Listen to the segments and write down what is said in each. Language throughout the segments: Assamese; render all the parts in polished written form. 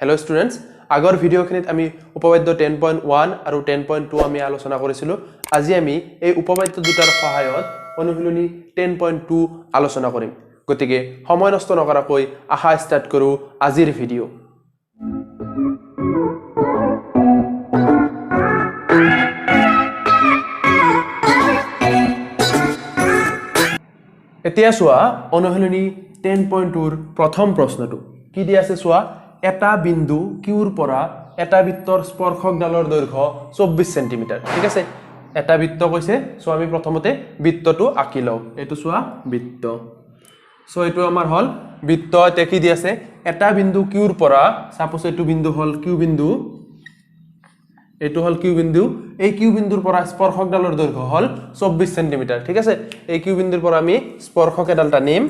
हेलो स्टूडेंट्स আগৰ ভিডিওখিনিত আমি উপপাদ্য 10.1 আৰু 10.2 আমি আলোচনা কৰিছিলো আজি আমি এই উপপাদ্য দুটাৰ সহায়ত অনুশীলনী 10.2 আলোচনা কৰিম গতিকে সময় নষ্ট নকৰাকৈ আহা স্টাৰ্ট কৰো আজিৰ ভিডিও এতিয়া চোৱা অনুশীলনী 10.2 ৰ প্ৰথম প্ৰশ্নটো কি দি আছে চোৱা এটা বিন্দু কিউৰ পৰা এটা বৃত্তৰ স্পৰ্শকডালৰ দৈৰ্ঘ্য 24 সেন্টিমিটাৰ ঠিক আছে এটা বৃত্ত কৈছে সো আমি প্ৰথমতে বৃত্তটো আঁকি লও এটো চোৱা বৃত্ত সো এটো আমাৰ হল বৃত্ত তে কি দি আছে এটা বিন্দু কিউৰ পৰা সাপোজ এটো বিন্দু হল কিউ বিন্দু এটো হল কিউ বিন্দু এই কিউ বিন্দুৰ পৰা স্পৰ্শকডালৰ দৈৰ্ঘ্য হল 24 সেন্টিমিটাৰ ঠিক আছে এই কিউ বিন্দুৰ পৰা আমি স্পৰ্শক এডালটা নিম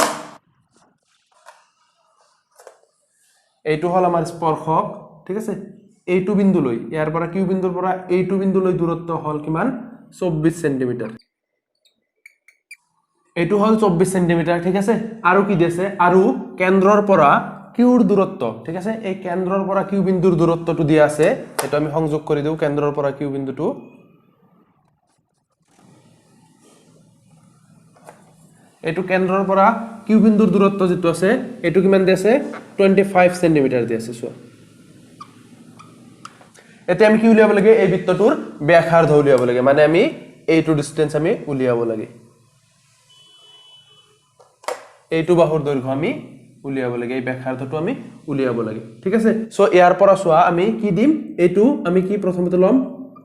এইটো হল আমাৰ স্পৰ্শক ঠিক আছে এইটো বিন্দু লৈ ইয়াৰ পৰা কিউ বিন্দুৰ পৰা এইটো বিন্দু লৈ দূৰত্ব হল কিমান 24 সেন্টিমিটাৰ এইটো হল 24 সেন্টিমিটাৰ ঠিক আছে আৰু কি দিছে আৰু কেন্দ্ৰৰ পৰা কিউৰ দূৰত্ব ঠিক আছে এই কেন্দ্ৰৰ পৰা কিউ বিন্দুৰ দূৰত্বটো দিয়া আছে এটা আমি সংযোগ কৰি দিও কেন্দ্ৰৰ পৰা কিউ বিন্দুটো এটো কেন্দ্ৰৰ পৰা কিউ বিন্দুৰ দূৰত্ব যেটো আছে এটো কিমান দিছে 25 সেন্টিমিটাৰ দিছে সো এতে আমি কি উলিয়াব লাগে এই বৃত্তটোৰ ব্যাসাৰ্ধ উলিয়াব লাগে মানে আমি এইটো ডিসটেন্স আমি উলিয়াব লাগে এইটো বাহুৰ দৈৰ্ঘ্য আমি উলিয়াব লাগে এই ব্যাসাৰ্ধটো আমি উলিয়াব লাগে ঠিক আছে সো ইয়াৰ পৰা সোৱা আমি কি দিম এইটো আমি কি প্ৰথমতে লম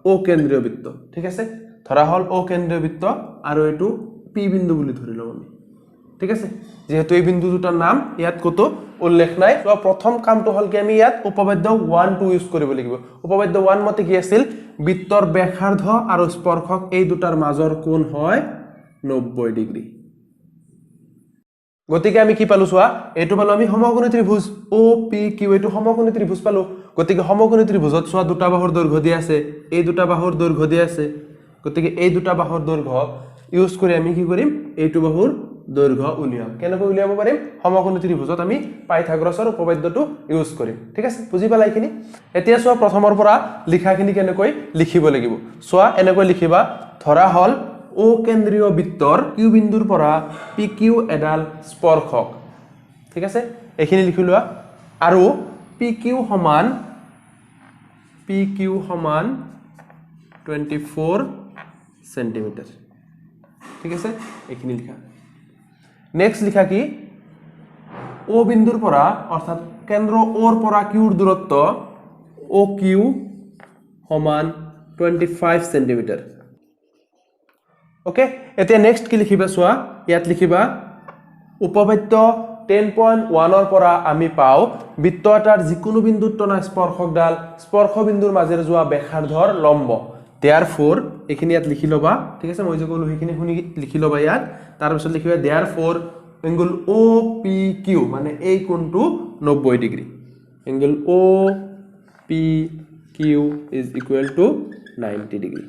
ও কেন্দ্ৰীয় বৃত্ত ঠিক আছে ধৰা হল ও কেন্দ্ৰীয় বৃত্ত আৰু এইটো পি বিন্দু বুলি ধৰি লম আমি ঠিক আছে যেহেতু এই বিন্দু দুটাৰ নাম ইয়াত কত উল্লেখ নাই তো প্ৰথম কামটো হল কি আমি ইয়াত উপপাদ্য 1 2 ইউজ কৰিব লাগিব উপপাদ্য 1 মতে কি আছিল বৃত্তৰ ব্যাসাৰ্ধ আৰু স্পৰ্শক এই দুটাৰ মাজৰ কোণ হয় 90 ডিগ্ৰী গতিকে আমি কি পালো সোৱা এটো পালো আমি সমকোণী ত্ৰিভুজ ও পি কিউ এটো সমকোণী ত্ৰিভুজ পালো গতিকে সমকোণী ত্ৰিভুজত সোৱা দুটা বাহুৰ দৈৰ্ঘ্য দিয়া আছে এই দুটা বাহুৰ দৈৰ্ঘ্য দিয়া আছে গতিকে এই দুটা বাহুৰ দৈৰ্ঘ্য ইউজ কৰি আমি কি কৰিম এইটো বাহুৰ দৈৰ্ঘ্য উলিয়াম কেনেকৈ উলিয়াব পাৰিম সমকোণী ত্ৰিভুজত আমি পাইথাগোৰাছৰ উপপাদ্যটো ইউজ কৰিম ঠিক আছে বুজি পালা এইখিনি এতিয়া সোৱা প্ৰথমৰ পৰা লিখাখিনি কেনেকৈ লিখিব লাগিব সোৱা এনেকৈ লিখিবা ধৰা হল ও কেন্দ্ৰীয় বৃত্তৰ কিউ বিন্দুৰ পৰা পি কিউ এডাল স্পৰ্শক ঠিক আছে এইখিনি লিখি লোৱা আৰু পি কিউ সমান 24 সেন্টিমিটাৰ ঠিক আছে এইখিনি লিখা নেক্সট লিখা কি ও বিন্দুৰ পৰা অৰ্থাৎ কেন্দ্ৰ ওৰ পৰা কিউৰ দূৰত্ব ও কিউ সমান 25 সেন্টিমিটাৰ ওকে এতিয়া নেক্সট কি লিখিবা সোৱা ইয়াত লিখিবা উপপাদ্য 10.1 ৰ পৰা আমি পাও বৃত্ত এটাৰ যিকোনো বিন্দুত টনা স্পৰ্শকডাল স্পৰ্শ বিন্দুৰ মাজেৰে যোৱা ব্যাসাৰ্ধৰ লম্ব therefore এইখিনি ইয়াত লিখি লবা ঠিক আছে মই যে কলো এইখিনি শুনি লিখি লবা ইয়াত তাৰ পিছত লিখিবা therefore angle OPQ মানে এই কোণটো 90 degree angle OPQ is equal to 90 degree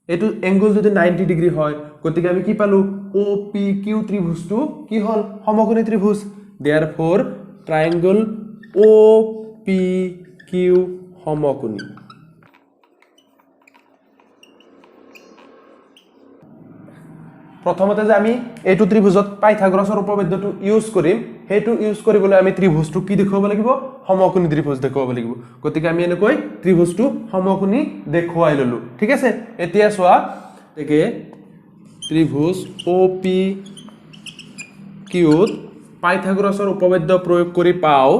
এটো এঙ্গল যদি 90 ডিগ্ৰী হয় গতিকে আমি কি পালো OPQ ত্ৰিভুজটো কি হল সমকোণী ত্ৰিভুজ therefore triangle OPQ সমকোণী প্ৰথমতে যে আমি এইটো ত্ৰিভুজত পাইথাগোৰাছৰ উপপাদ্যটো ইউজ কৰিম হেতু ইউজ কৰিবলৈ আমি ত্ৰিভুজটো কি দেখুৱাব লাগিব সমকোণী ত্ৰিভুজ দেখুৱাব লাগিব গতিকে আমি এনেকৈ ত্ৰিভুজটো সমকোণী দেখুৱাই ললো ঠিক আছে এতিয়া সোৱা তেকে ত্ৰিভুজ OPQ পাইথাগোৰাছৰ উপপাদ্য প্ৰয়োগ কৰি পাও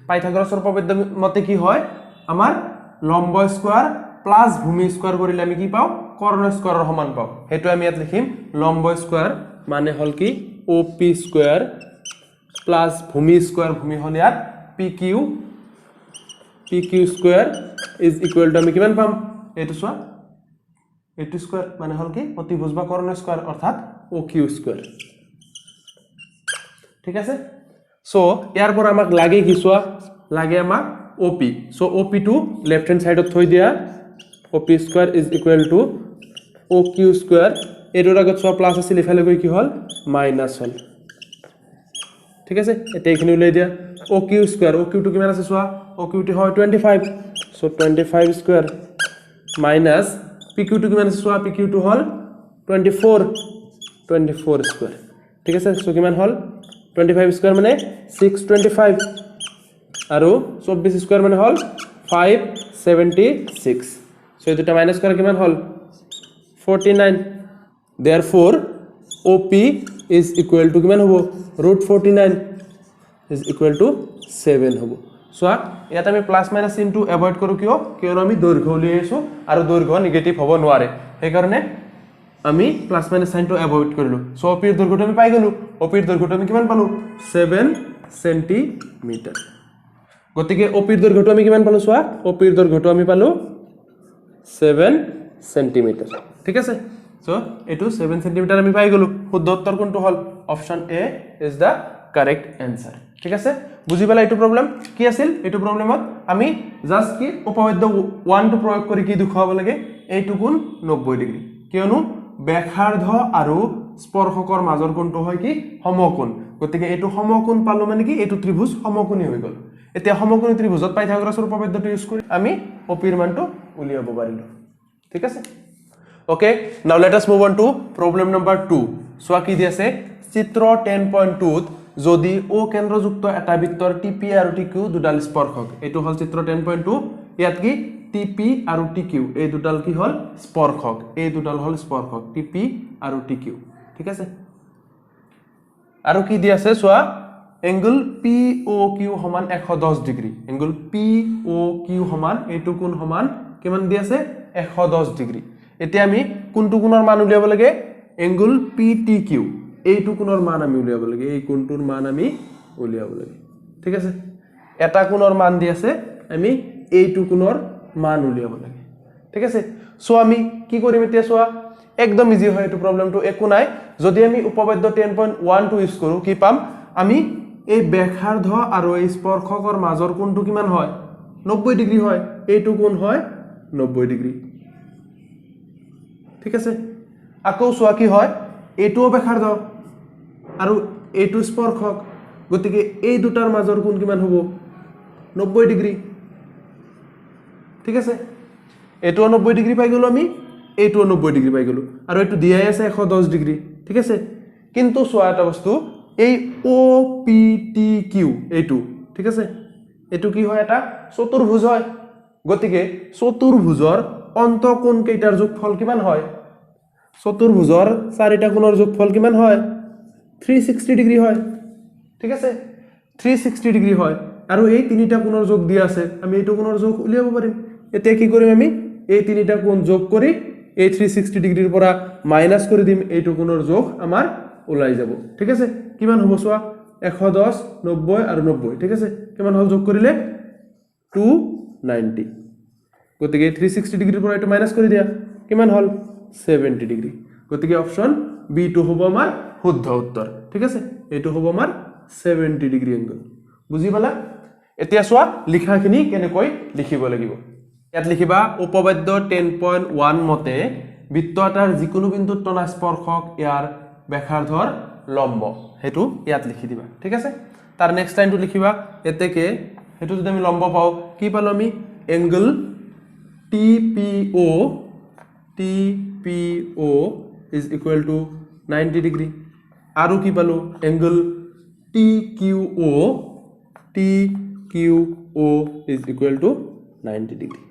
পাইথাগোৰাসৰ উপপাদ্য মতে কি হয় আমাৰ লম্ব স্কয়াৰ প্লাস ভূমি স্কয়াৰ কৰিলে আমি কি পাও কৰ্ণ স্কয়াৰৰ সমান পাও হেতু আমি ইয়াত লিখিম লম্ব স্কয়াৰ মানে হল কি OP স্কয়াৰ প্লাস ভূমি স্কয়াৰ ভূমি হল ইয়াত PQ square is equal two আমি কিমান পাম এটো সোৱা এটো স্কয়াৰ মানে হল কি অতিভুজ বা কৰ্ণ স্কয়াৰ অৰ্থাৎ ও কিউ স্কোয়াৰ ঠিক আছে সো ইয়াৰ পৰ আমাক লাগে কি চোৱা লাগে আমাক OP so OP to left hand সাইডত থৈ দিয়া OP square is equal to O Q square এটোৰ আগত চোৱা প্লাস আছিল ইফালে গৈ কি হল মাইনাস হল ঠিক আছে এটা এখানে উলাই দিয়া O Q square O Q টু কিমান আছে চোৱা ও কিউ টি হয় 25 so 25 square minus P Q টু কিমান আছে চোৱা পি কিউ টু হল 24 স্কোয়াৰ ঠিক আছে সো কিমান হল 25 স্কোয়াৰ মানে 625 আৰু 24 স্কোয়াৰ মানে হল 576 সো এই দুটা মাইনাস কৰা কিমান হল 49 therefore OP is equal to কিমান হ'ব √49 is equal to 7 হ'ব সো ইয়াত আমি প্লাস মাইনাস চিনটো এভয়েড কৰো কিয়নো আমি দৈৰ্ঘ্য উলিয়াইছো আৰু দৈৰ্ঘ্য নেগেটিভ হ'ব নোৱাৰে সেই কাৰণে আমি প্লাস মাইনাস সাইনটো এভয়েড কৰিলো সো OP এৰ দৈৰ্ঘ্যটো আমি পাই গলো OP এৰ দৈৰ্ঘ্যটো আমি কিমান পালো 7 সেন্টিমিটাৰ গতিকে OP এৰ দৈৰ্ঘ্যটো আমি কিমান পালো চোৱা OP এৰ দৈৰ্ঘ্যটো আমি পালো 7 সেন্টিমিটাৰ ঠিক আছে সো এটু 7 সেন্টিমিটাৰ আমি পাই গলো শুদ্ধ উত্তৰ কোনটো হল option A is the correct answer ঠিক আছে বুজি পালা এটু প্রবলেম কি আছিল এটু প্রবলেমত আমি জাস্ট কি উপপাদ্য 1 টু প্রয়োগ কৰি কি দেখুৱাব লাগে এইটু কোণ 90 ডিগ্ৰী কিয়নো ব্যাসাৰ্ধ আৰু স্পৰ্শকৰ মাজৰ কোণটো হয় কি সমকোণ গতিকে এটু সমকোণ পালো মানে কি এটু ত্ৰিভুজ সমকোণী হৈ গল এতিয়া সমকোণী ত্ৰিভুজত পাইথাগোৰাছৰ উপপাদ্যটো ইউজ কৰি আমি OP-ৰ মানটো উলিয়াব পাৰিলো ঠিক আছে Okay, now let us move on to problem number 2. So কি দি আছে চিত্ৰ 10.2 যদি ও কেন্দ্ৰযুক্ত এটা বৃত্তৰ TP আৰু TQ দুডাল স্পৰ্শক এটো হল চিত্ৰ 10.2 ইয়াত কি TP আৰু TQ এই দুডাল কি হল স্পৰ্শক এই দুডাল হল স্পৰ্শক TP আৰু TQ ঠিক আছে আৰু কি দি আছে চোৱা এংগল POQ সমান 110 ডিগ্ৰী এংগল POQ সমান এইটো কোণ সমান কিমান দি আছে 110 ডিগ্ৰী এতিয়া আমি কোনটো কোণৰ মান উলিয়াব লাগে এংগল PTQ এইটো কোণৰ মান আমি উলিয়াব লাগে এই কোণটোৰ মান আমি উলিয়াব লাগে ঠিক আছে এটা কোণৰ মান দি আছে আমি এইটো কোণৰ মান উলিয়াব লাগে ঠিক আছে সো আমি কি কৰিম এতিয়া চোৱা একদম ইজি হয় এটো প্ৰবলেমটো একো নাই যদি আমি উপপাদ্য 10.1 টু ইউজ কৰো কি পাম আমি এই ব্যাসাৰ্ধ আৰু এই স্পৰ্শকৰ মাজৰ কোণটো কিমান হয় 90 ডিগ্ৰী হয় এইটো কোণ হয় 90 ডিগ্ৰী ঠিক আছে আকৌ চোৱা কি হয় এটো ব্যাসাৰ্ধ আৰু এটো স্পৰ্শক গতিকে এই দুটাৰ মাজৰ কোণ কিমান হ'ব 90 ডিগ্ৰী ঠিক আছে এটো 90 ডিগ্ৰী পাই গলো আমি এটো 90 ডিগ্ৰী পাই গলো আৰু এটো দিয়াই আছে 110 ডিগ্ৰী ঠিক আছে কিন্তু চোৱা এটা বস্তু এই OPTQ এটো ঠিক আছে এটো কি হয় এটা চতুৰ্ভুজ হয় গতিকে চতুৰ্ভুজৰ অন্তঃকোণ কেইটাৰ যোগফল কিমান হয় চতুৰ্ভুজৰ চাৰিটা কোণৰ যোগফল কিমান হয় 360 ডিগ্ৰী হয় ঠিক আছে 360 ডিগ্ৰী হয় আৰু এই তিনিটা কোণৰ যোগ দিয়া আছে আমি এইটো কোণৰ যোগ উলিয়াব পাৰিম এতিয়া কি কৰিম আমি এই তিনিটা কোণ যোগ কৰি এই 360 ডিগ্ৰীৰ পৰা মাইনাস কৰি দিম এইটো কোণৰ যোগ আমাৰ ওলাই যাব ঠিক আছে কিমান হ'ব চোৱা 110 90 আৰু 90 ঠিক আছে কিমান হল যোগ কৰিলে 290 গতিকে 360 ডিগ্ৰীৰ পৰা এটো মাইনাস কৰি দিয়া কিমান হল 70 ডিগ্ৰী গতিকে অপশন বি টু হ'ব আমাৰ শুদ্ধ উত্তৰ ঠিক আছে এটো হ'ব আমাৰ 70 ডিগ্ৰী এংগল বুজি পালা এতিয়া চোৱা লিখাখিনি কেনেকৈ লিখিব লাগিব ইয়াত লিখিবা উপপাদ্য 10.1 মতে বৃত্ত এটাৰ যিকোনো বিন্দুত টনা স্পৰ্শক ইয়াৰ ব্যাসাৰ্ধৰ লম্ব হেতু ইয়াত লিখি দিবা ঠিক আছে তাৰ নেক্সট লাইনটো লিখিবা এতেকে হেতু যদি আমি লম্ব পাও কি পালো আমি angle TPO is equal to 90 degree আৰু কি পালো angle TQO is equal to 90 degree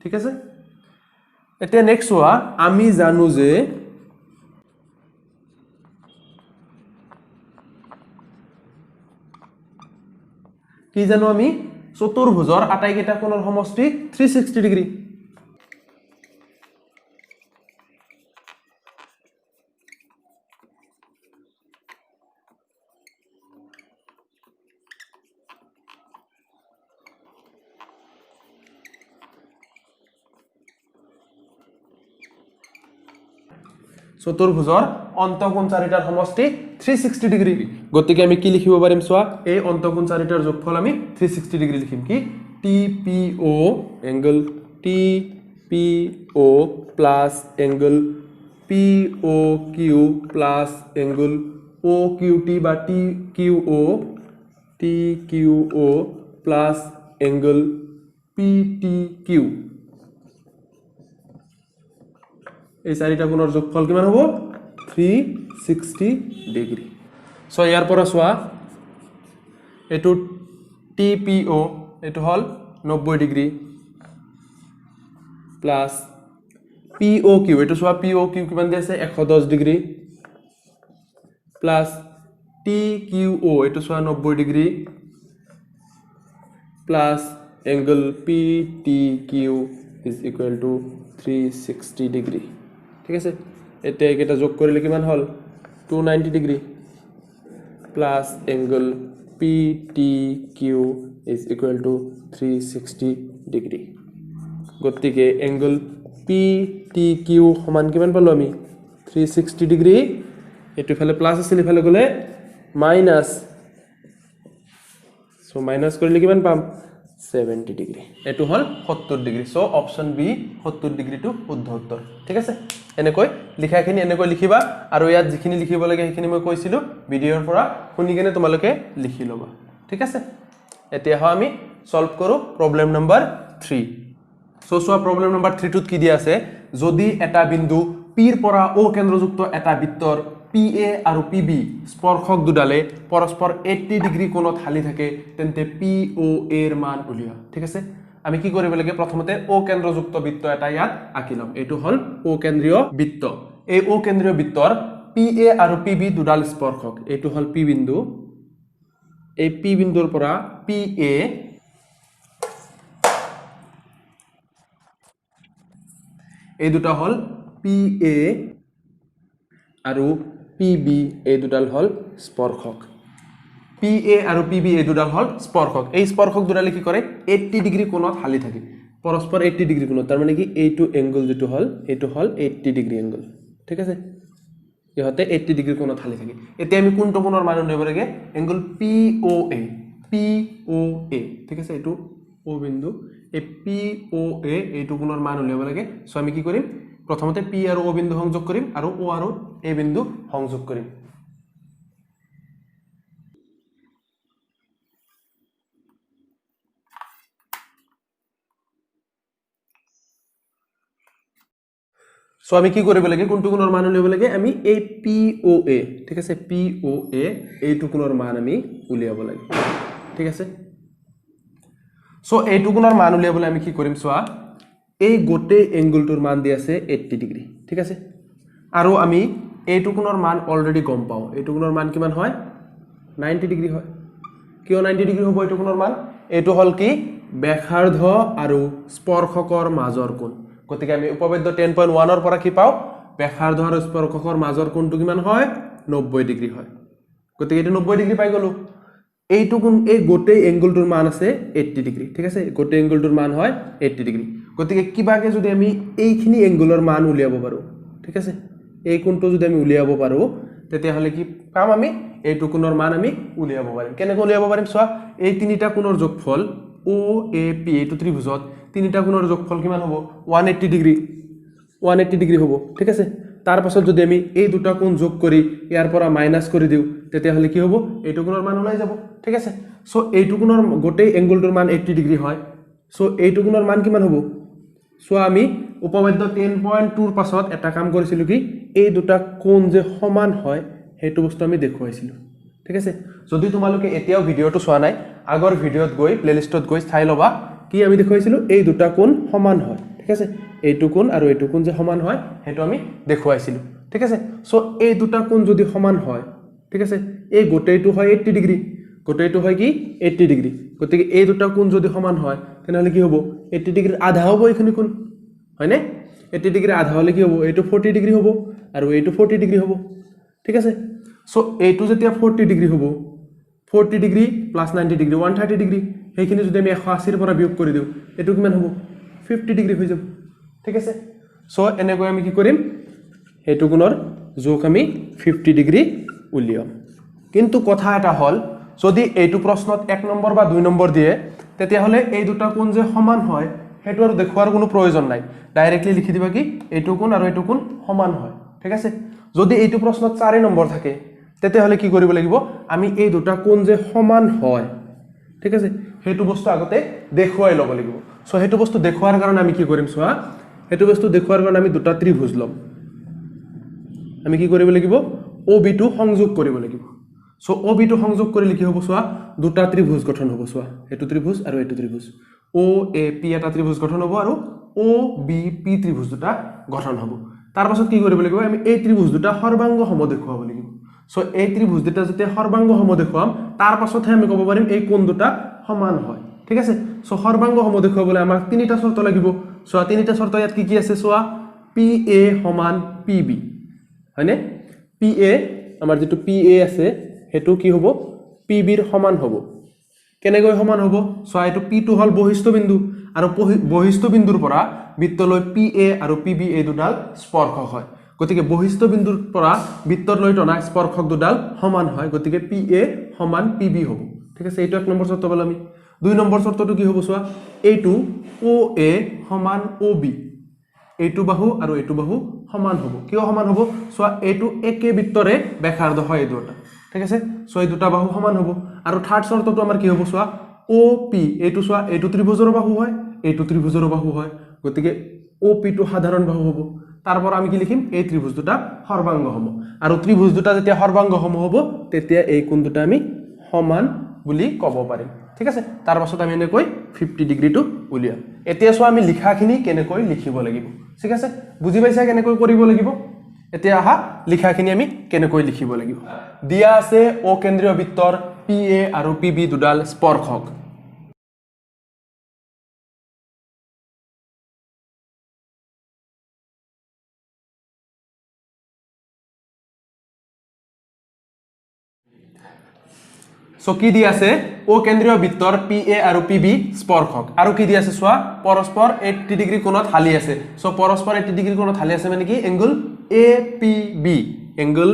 ঠিক আছে এতিয়া নেক্সট হোৱা আমি জানো যে কি জানো আমি চতুৰ্ভুজৰ আটাইকেইটা কোণৰ সমষ্টি 360 ডিগ্ৰী চতুৰ্ভুজৰ অন্তঃকোণ চাৰিটাৰ সমষ্টি 360 ডিগ্ৰী গতিকে আমি কি লিখিব পাৰিম চোৱা এই অন্তঃকোণ চাৰিটাৰ যোগফল আমি 360 ডিগ্ৰী লিখিম কি TPO angle TPO plus angle POQ plus angle OQT বা TQO প্লাস এংগল PTQ এই চাৰিটা কোণৰ যোগফল কিমান হ'ব 360 ডিগ্ৰী সো ইয়াৰ পৰা চোৱা এটো TPO এটো হল 90 ডিগ্ৰী প্লাস POQ এটো চোৱা POQ কিমান দি আছে 110 ডিগ্ৰী প্লাস TQO এটো চোৱা 90 degree plus angle PTQ is equal to 360 degree ঠিক আছে এটা এটা যোগ কৰিলে কিমান হল 290 degree plus angle PTQ is equal to 360 degree গতিকে angle PTQ সমান কিমান পালো আমি 360 ডিগ্ৰী এটো ফালে প্লাস আছিল ফালে গলে মাইনাস সো মাইনাস কৰিলে কিমান পাম 70 ডিগ্ৰী এটো হল 70 degree so option B 70 degree টু শুদ্ধ উত্তৰ ঠিক আছে এনেকৈ লিখাখিনি এনেকৈ লিখিবা আৰু ইয়াত যিখিনি লিখিব লাগে সেইখিনি মই কৈছিলো ভিডিওৰ পৰা শুনি কেনে তোমালোকে লিখি লবা ঠিক আছে এতিয়া আমি সলভ কৰো প্ৰবলেম নম্বৰ 3 সো সোৱা প্ৰবলেম নম্বৰ 3 টুত কি দিয়া আছে যদি এটা বিন্দু P ৰ পৰা O কেন্দ্ৰযুক্ত এটা বৃত্তৰ PA আৰু PB স্পৰ্শক দুডালে পৰস্পৰ 80 ডিগ্ৰী কোণত হালি থাকে তেন্তে POA এৰ মান উলিয়া ঠিক আছে আমি কি কৰিব লাগে প্ৰথমতে O কেন্দ্ৰযুক্ত বৃত্ত এটা ইয়াত আঁকিলাম এটো হল O কেন্দ্ৰীয় বৃত্ত এই O কেন্দ্ৰীয় বৃত্তৰ PA আৰু PB দুডাল স্পৰ্শক এটো হল P বিন্দু এই P বিন্দুৰ পৰা PA এই দুটা হল PA আৰু PB এই দুডাল হল স্পৰ্শক PA আৰু PB এই দুডাল হল স্পৰ্শক এই স্পৰ্শক দুডালে কি কৰে 80 ডিগ্ৰী কোণত হালি থাকে পৰস্পৰ 80 ডিগ্ৰী কোণত তাৰ মানে কি এইটো এংগল যেটো হল এইটো হল 80 ডিগ্ৰী এংগল ঠিক আছে ইহতে 80 ডিগ্ৰী কোণত হালি থাকে এতিয়া আমি কোনটো কোণৰ মান উলিয়াব লাগে এংগল POA ঠিক আছে এইটো O বিন্দু এই POA এইটো কোণৰ মান উলিয়াব লাগে সো আমি কি কৰিম প্ৰথমতে P আৰু O বিন্দু সংযোগ কৰিম আৰু O আৰু A বিন্দু সংযোগ কৰিম সো আমি কি কৰিব লাগে কোনটো কোণৰ মান উলিয়াব লাগে আমি এই POA ঠিক আছে POA এইটো কোণৰ মান আমি উলিয়াব লাগে ঠিক আছে সো এইটো কোণৰ মান উলিয়াবলৈ আমি কি কৰিম সোৱা এই গোটে এংগলটোৰ মান দি আছে 80 ডিগ্ৰী ঠিক আছে আৰু আমি এইটো কোণৰ মান অলৰেডি গম পাও এইটো কোণৰ মান কিমান হয় 90 ডিগ্ৰী হয় কিয় 90 ডিগ্ৰী হ'ব এইটো কোণৰ মান এইটো হল কি ব্যাসাৰ্ধ আৰু স্পৰ্শকৰ মাজৰ কোণ গতিকে আমি উপপাদ্য 10.1 ৰ পৰা কি পাও ব্যাসাৰ্ধ আৰু স্পৰ্শকৰ মাজৰ কোণটো কিমান হয় 90 ডিগ্ৰী হয় গতিকে এটো 90 ডিগ্ৰী পাই গলো এইটো কোণ এই গোটে এংগলটোৰ মান আছে 80 ডিগ্ৰী ঠিক আছে গোটে এংগলটোৰ মান হয় 80 ডিগ্ৰী গতিকে কিবাকে যদি আমি এইখিনি এংগলৰ মান উলিয়াব পাৰো ঠিক আছে এই কোণটো যদি আমি উলিয়াব পাৰো তেতিয়া হলে কি পাম আমি এইটো কোণৰ মান আমি উলিয়াব পাৰিম কেনেকৈ উলিয়াব পাৰিম সোৱা এই তিনিটা কোণৰ যোগফল OAP এইটো ত্ৰিভুজত তিনিটা কোণৰ যোগফল কিমান হ'ব 180 ডিগ্ৰী হ'ব ঠিক আছে তাৰ পাছত যদি আমি এই দুটা কোণ যোগ কৰি ইয়াৰ পৰা মাইনাস কৰি দিও তেতিয়া হলে কি হ'ব এইটো কোণৰ মান ওলাই যাব ঠিক আছে সো এইটো কোণৰ গোটে এংগলটোৰ মান 80 ডিগ্ৰী হয় সো এইটো কোণৰ মান কিমান হ'ব সো আমি উপপাদ্য 10.2 ৰ পাছত এটা কাম কৰিছিলো কি এই দুটা কোণ যে সমান হয় হেতু বস্তু আমি দেখুৱাইছিলো ঠিক আছে যদি তোমালোকে এতিয়াও ভিডিওটো চোৱা নাই আগৰ ভিডিওত গৈ প্লেলিষ্টত গৈ চাই লবা কি আমি দেখুৱাইছিলো এই দুটা কোণ সমান হয় ঠিক আছে এইটো কোণ আৰু এইটো কোণ যে সমান হয় হেতু আমি দেখুৱাইছিলো ঠিক আছে সো এই দুটা কোণ যদি সমান হয় ঠিক আছে এই গোটেইটো হয় 80 ডিগ্ৰী গোটেইটো হয় কি 80 ডিগ্ৰী গতিকে এই দুটা কোণ যদি সমান হয় তেনহলে কি হ'ব 80 ডিগ্ৰীৰ আধা হ'ব এইখিনি কোণ হয় নে 80 ডিগ্ৰীৰ আধা হলে কি হ'ব এইটো 40 ডিগ্ৰী হ'ব আৰু এইটো 40 ডিগ্ৰী হ'ব ঠিক আছে সো এইটো যেতিয়া 40 ডিগ্ৰী হ'ব 40 ডিগ্ৰী প্লাস 90 ডিগ্ৰী 130 ডিগ্ৰী সেইখিনি যদি আমি 180 ৰ পৰা বিয়োগ কৰি দিও এটো কিমান হ'ব 50 ডিগ্ৰী হৈ যাব ঠিক আছে সো এনেকৈ আমি কি কৰিম হেতু কোণৰ যোগ আমি 50 ডিগ্ৰী উলিয়াম কিন্তু কথা এটা হল যদি এইটো প্ৰশ্নত 1 নম্বৰ বা 2 নম্বৰ দিয়ে তেতিয়া হলে এই দুটা কোণ যে সমান হয় হেতু আৰু দেখুৱাৰ কোনো প্ৰয়োজন নাই ডাইৰেক্টলি লিখি দিবা কি এইটো কোণ আৰু এইটো কোণ সমান হয় ঠিক আছে যদি এইটো প্ৰশ্নত 4 নম্বৰ থাকে তেতিয়া হলে কি কৰিব লাগিব আমি এই দুটা কোণ যে সমান হয় ঠিক আছে হেতু বস্তু আগতে দেখুৱাই লব লাগিব সো হেতু বস্তু দেখুৱাৰ কাৰণে আমি কি কৰিম সোৱা হেতু বস্তু দেখুৱাৰ কাৰণে আমি দুটা ত্ৰিভুজ লম আমি কি কৰিব লাগিব OB টো সংযোগ কৰিব লাগিব সো OB টো সংযোগ কৰিলে কি হ'ব সোৱা দুটা ত্ৰিভুজ গঠন হ'ব সোৱা হেতু ত্ৰিভুজ আৰু এটো ত্ৰিভুজ OAP এটা ত্ৰিভুজ গঠন হ'ব আৰু OBP ত্ৰিভুজ দুটা গঠন হ'ব তাৰ পাছত কি কৰিব লাগিব আমি এই ত্ৰিভুজ দুটা সৰ্বাংগ সম দেখুৱাব লাগিব সো এই ত্ৰিভুজ দুটা যেতিয়া সৰ্বাংগ সম দেখুৱাম তাৰ পাছতহে আমি ক'ব পাৰিম এই কোণ দুটা সমান হয় ঠিক আছে সো সৰ্বাংগ সম দেখুৱাবলৈ আমাক তিনিটা শৰ্ত লাগিব সো তিনিটা শৰ্ত ইয়াত কি আছে সোৱা PA সমান PB হয়নে PA আমাৰ যেটো PA আছে হেতু কি হ'ব PB ৰ সমান হ'ব কেনেকৈ সমান হ'ব সো এটো P টো হল বহিস্থ বিন্দু আৰু বহিস্থ বিন্দুৰ পৰা বৃত্তলৈ PA আৰু PB এই দুডাল স্পৰ্শক হয় গতিকে বহিস্থ বিন্দুৰ পৰা বৃত্তলৈ টনা স্পৰ্শক দুডাল সমান হয় গতিকে PA সমান PB হ'ব ঠিক আছে এইটো 1 নম্বৰ শৰ্ত পালো আমি 2 নম্বৰ শৰ্তটো কি হ'ব সোৱা এইটো OA সমান OB এইটো বাহু আৰু এইটো বাহু সমান হ'ব কিয় সমান হ'ব সোৱা এইটো একে বৃত্তৰে ব্যাসাৰ্ধ হয় এই দুটা ঠিক আছে সো এই দুটা বাহু সমান হ'ব আৰু থাৰ্ড শৰ্তটো আমাৰ কি হ'ব সোৱা OP এইটো সোৱা এইটো ত্ৰিভুজৰ বাহু হয় এইটো ত্ৰিভুজৰ বাহু হয় গতিকে OP টো সাধাৰণ বাহু হ'ব তাৰপৰ আমি কি লিখিম এই ত্ৰিভুজ দুটা সৰ্বাংগ সম আৰু ত্ৰিভুজ দুটা যেতিয়া সৰ্বাংগ সম হ'ব তেতিয়া এই কোণ দুটা আমি সমান বুলি ক'ব পাৰিম ঠিক আছে তাৰ পাছত আমি এনেকৈ 50 ডিগ্ৰীটো উলিয়াম এতিয়া সোৱা আমি লিখাখিনি কেনেকৈ লিখিব লাগিব ঠিক আছে বুজি পাইছা কেনেকৈ কৰিব লাগিব এতিয়া আহা লিখাখিনি আমি কেনেকৈ লিখিব লাগিব দিয়া আছে O কেন্দ্ৰীয় বৃত্তৰ PA আৰু PB দুডাল স্পৰ্শক সো কি দি আছে O কেন্দ্ৰীয় বৃত্তৰ PA আৰু PB স্পৰ্শক আৰু কি দি আছে সোৱা পৰস্পৰ 80 ডিগ্ৰী কোণত হালি আছে সো পৰস্পৰ 80 ডিগ্ৰী কোণত হালি আছে মানে কি angle APB angle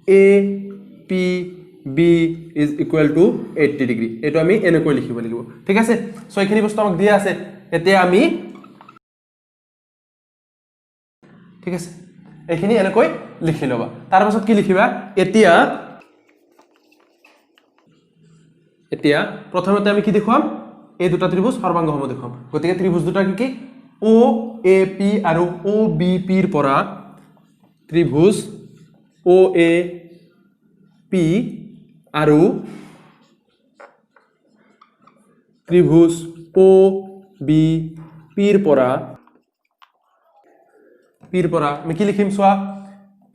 APB is equal to 80 degree এটো আমি এনেকৈ লিখিব লাগিব ঠিক আছে সো এইখিনি বস্তু আমাক দিয়া আছে এতিয়া আমি ঠিক আছে এইখিনি এনেকৈ লিখি লবা তাৰ পাছত কি লিখিবা এতিয়া প্ৰথমতে আমি কি দেখুৱাম এই দুটা ত্ৰিভুজ সৰ্বাংগ সম দেখুৱাম গতিকে ত্ৰিভুজ দুটা কি OAP আৰু OBP ৰ পৰা ত্ৰিভুজ OAP আৰু ত্ৰিভুজ OBP ৰ পৰা আমি কি লিখিম সোৱা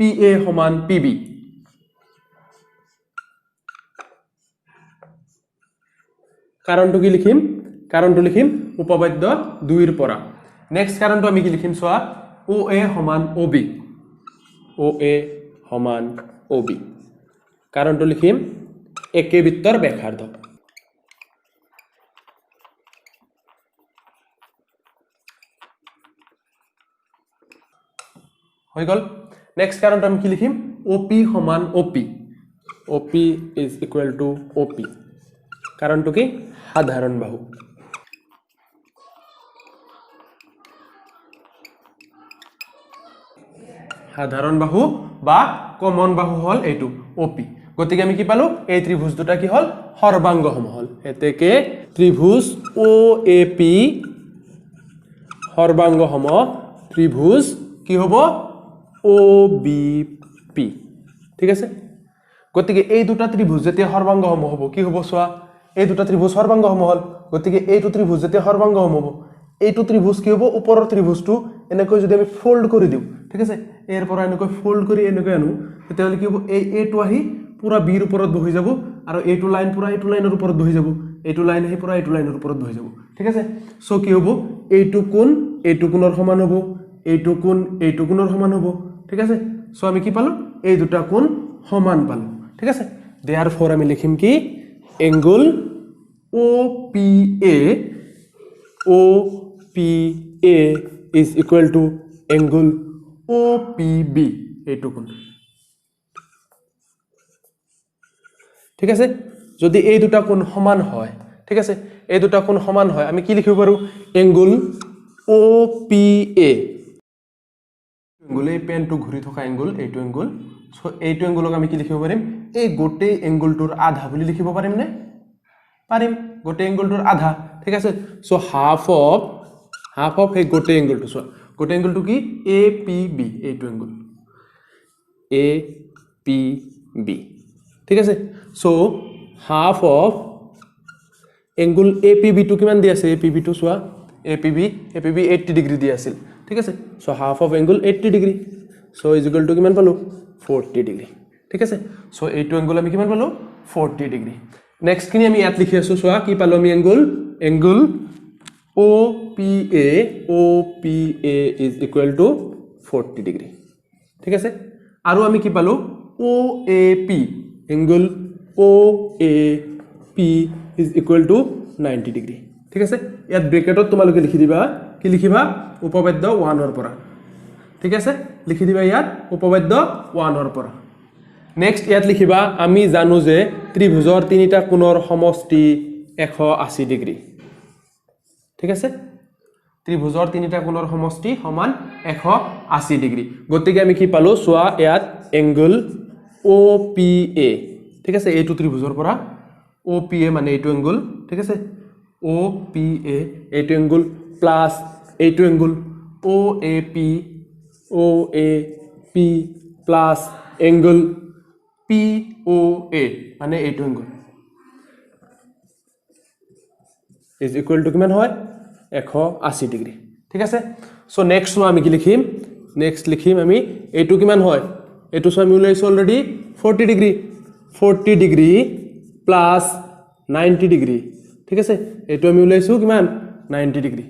PA সমান PB কাৰণটো কি লিখিম কাৰণটো লিখিম উপপাদ্য 2 ৰ পৰা নেক্সট কাৰণটো আমি কি লিখিম সোৱা OA সমান OB কাৰণটো লিখিম একে বৃত্তৰ ব্যাসাৰ্ধ হৈ গল নেক্সট কাৰণটো আমি কি লিখিম OP সমান OP is equal to OP কাৰণটো কি সাধাৰণ বাহু বা কমন বাহু হল এইটো OP গতিকে আমি কি পালো এই ত্ৰিভুজ দুটা কি হল সৰ্বাংগ সম হল এতেকে ত্ৰিভুজ OAP সৰ্বাংগ সম ত্ৰিভুজ কি হ'ব OBP ঠিক আছে গতিকে এই দুটা ত্ৰিভুজ যেতিয়া সৰ্বাংগ সম হ'ব কি হ'ব সোৱা এই দুটা ত্ৰিভুজ সৰ্বাংগ সম হল গতিকে এইটো ত্ৰিভুজ যেতিয়া সৰ্বাংগ সম হ'ব এইটো ত্ৰিভুজ কি হ'ব ওপৰৰ ত্ৰিভুজটো এনেকৈ যদি আমি ফোল্ড কৰি দিও ঠিক আছে এৰ পৰা এনেকৈ ফোল্ড কৰি এনেকৈ আনো তেতিয়া হলে কি হ'ব এই এটো আহি পুৰা বি ৰ ওপৰত বহি যাব আৰু এইটো লাইন পুৰা এইটো লাইনৰ ওপৰত বহি যাব এইটো লাইন আহি পুৰা এইটো লাইনৰ ওপৰত বহি যাব ঠিক আছে সো কি হ'ব এইটো কোণৰ সমান হ'ব এইটো কোণৰ সমান হ'ব ঠিক আছে সো আমি কি পালো এই দুটা কোণ সমান পালো ঠিক আছে therefore আমি লিখিম কি angle OPA is equal to angle OPB এইটো কোণ ঠিক আছে যদি এই দুটা কোণ সমান হয় ঠিক আছে এই দুটা কোণ সমান হয় আমি কি লিখিব পাৰো এংগল OPA এংগল এই পেনটো ঘূৰি থকা এংগল এইটো এংগল সো এইটো এংগলক আমি কি লিখিব পাৰিম এই গোটেই এংগলটোৰ আধা বুলি লিখিব পাৰিম নে পাৰিম গোটেই এংগলটোৰ আধা ঠিক আছে সো হাফ অফ এই গোটেই এংগলটো সো গোটেই এংগলটো কি APB এইটো এংগল APB ঠিক আছে so half of angle APB টু কিমান দি আছে APB টু সোয়া APB 80 ডিগ্ৰী দি আছিল ঠিক আছে so half of angle 80 degree so is equal to কিমান পালো 40 ডিগ্ৰী ঠিক আছে সো এইটো এংগল আমি কিমান পালো 40 ডিগ্ৰী নেক্সট কিনি আমি ইয়াত লিখি আছো সোয়া কি পালো আমি angle OPA is equal two 40 degree ঠিক আছে আৰু আমি কি পালো OAP angle OAP is equal to 90 degree ঠিক আছে ইয়াত ব্ৰেকেটত তোমালোকে লিখি দিবা কি লিখিবা উপপাদ্য 1 ৰ পৰা ঠিক আছে লিখি দিবা ইয়াত উপপাদ্য 1 ৰ পৰা নেক্সট ইয়াত লিখিবা আমি জানো যে ত্ৰিভুজৰ তিনিটা কোণৰ সমষ্টি 180 ডিগ্ৰী ঠিক আছে ত্ৰিভুজৰ তিনিটা কোণৰ সমষ্টি সমান 180 ডিগ্ৰী গতিকে আমি কি পালো সোয়া ইয়াত এংগল OPA ঠিক আছে এইটো ত্ৰিভুজৰ পৰা OPA মানে এইটো এংগল ঠিক আছে OPA এইটো এংগল প্লাস এইটো angle OAP plus angle POA মানে এইটো এংগল ইজ ইকুয়াল টু কিমান হয় 180 ডিগ্ৰী ঠিক আছে সো নেক্সট আমি কি লিখিম নেক্সট লিখিম আমি এইটো কিমান হয় এইটো সো আমি উলাইছো অলৰেডি 40 ডিগ্ৰী প্লাস 90 ডিগ্ৰী ঠিক আছে এইটো আমি উলাইছো কিমান 90 ডিগ্ৰী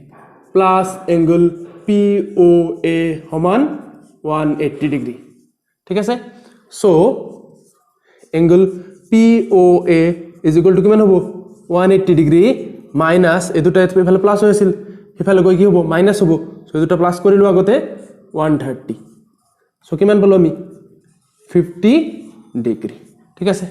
প্লাস এংগল POA সমান 180 ডিগ্ৰী ঠিক আছে so angle POA is equal to কিমান হ'ব 180 ডিগ্ৰী মাইনাস এই দুটা এফালে প্লাস হৈ আছিল এফালে গৈ কি হ'ব মাইনাস হ'ব সো এই দুটা প্লাস কৰিলো আগতে 130 সো কিমান পালো আমি 50 ডিগ্ৰী ঠিক আছে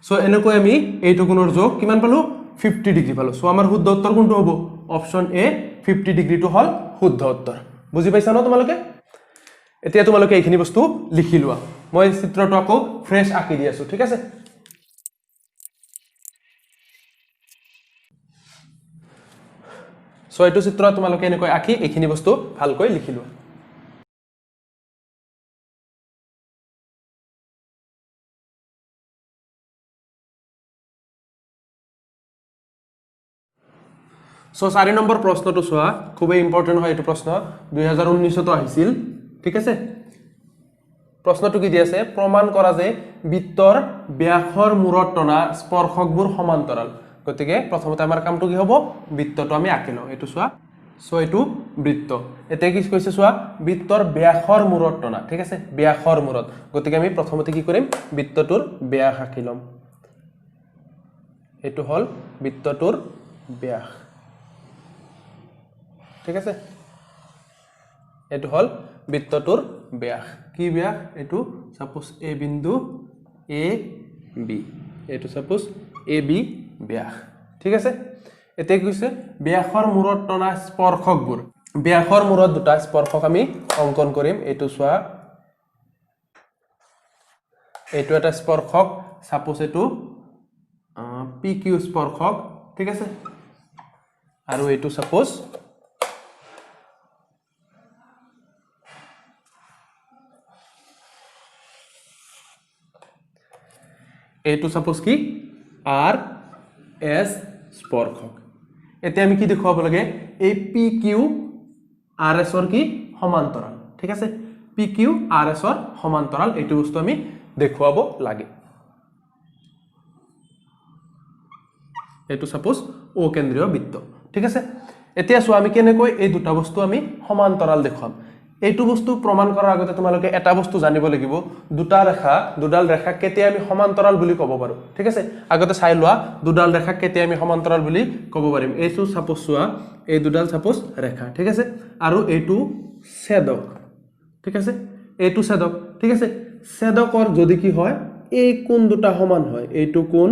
সো এনেকৈ আমি এইটো কোণৰ যোগ কিমান পালো 50 ডিগ্ৰী পালো সো আমাৰ শুদ্ধ উত্তৰ কোনটো হ'ব অপচন এ 50 ডিগ্ৰীটো হল শুদ্ধ উত্তৰ বুজি পাইছা ন তোমালোকে এতিয়া তোমালোকে এইখিনি বস্তু লিখি লোৱা মই চিত্ৰটো আকৌ ফ্ৰেশ আঁকি দি আছো ঠিক আছে সো এইটো চিত্ৰ তোমালোকে এনেকৈ আঁকি এইখিনি বস্তু ভালকৈ লিখি লোৱা সো 4 নম্বৰ প্ৰশ্নটো সোৱা খুবেই ইম্পৰ্টেন্ট হয় এটো প্ৰশ্ন 2019 তো আহিছিল ঠিক আছে প্ৰশ্নটো কি দি আছে প্ৰমাণ কৰা যে বৃত্তৰ ব্যাসৰ মূৰত টনা স্পৰ্শকবোৰ সমান্তৰাল গতিকে প্ৰথমতে আমাৰ কামটো কি হ'ব বৃত্তটো আমি আঁকি লওঁ এটো সোৱা সো এটো বৃত্ত এতে কি কৈছে সোৱা বৃত্তৰ ব্যাসৰ মূৰত টনা ঠিক আছে ব্যাসৰ মূৰত গতিকে আমি প্ৰথমতে কি কৰিম বৃত্তটোৰ ব্যাস আঁকি লম এটো হল বৃত্তটোৰ ব্যাস ঠিক আছে এটো হল বৃত্তটোৰ ব্যাস কি ব্যাস এটো সাপোজ এ বিন্দু AB এটো সাপোজ AB ব্যাস ঠিক আছে এতে কৈছে ব্যাসৰ মূৰত টনা স্পৰ্শকবোৰ ব্যাসৰ মূৰত দুটা স্পৰ্শক আমি অঙ্কন কৰিম এটো সোৱা এটো এটা স্পৰ্শক সাপোজ এটো PQ স্পৰ্শক ঠিক আছে আৰু এটো সাপোজ এটো সাপোজ কি RS স্পৰ্শক এতে আমি কি দেখুৱাব লাগে এই PQ RS ৰ কি সমান্তৰাল ঠিক আছে PQ RS ৰ সমান্তৰাল এটো বস্তু আমি দেখুৱাব লাগে এটো সাপোজ ও কেন্দ্ৰীয় বৃত্ত ঠিক আছে এতিয়া সো আমি কেনেকৈ এই দুটা বস্তু আমি সমান্তৰাল দেখুৱাম এইটো বস্তু প্ৰমাণ কৰাৰ আগতে তোমালোকে এটা বস্তু জানিব লাগিব দুডাল ৰেখা কেতিয়া আমি সমান্তৰাল বুলি ক'ব পাৰো ঠিক আছে আগতে চাই লোৱা দুডাল ৰেখা কেতিয়া আমি সমান্তৰাল বুলি ক'ব পাৰিম এইটো সাপোজ সোৱা এই দুডাল সাপোজ ৰেখা ঠিক আছে আৰু এইটো ছেদক ঠিক আছে এইটো ছেদক ঠিক আছে ছেদকৰ যদি কি হয় এই কোণ দুটা সমান হয় এইটো কোণ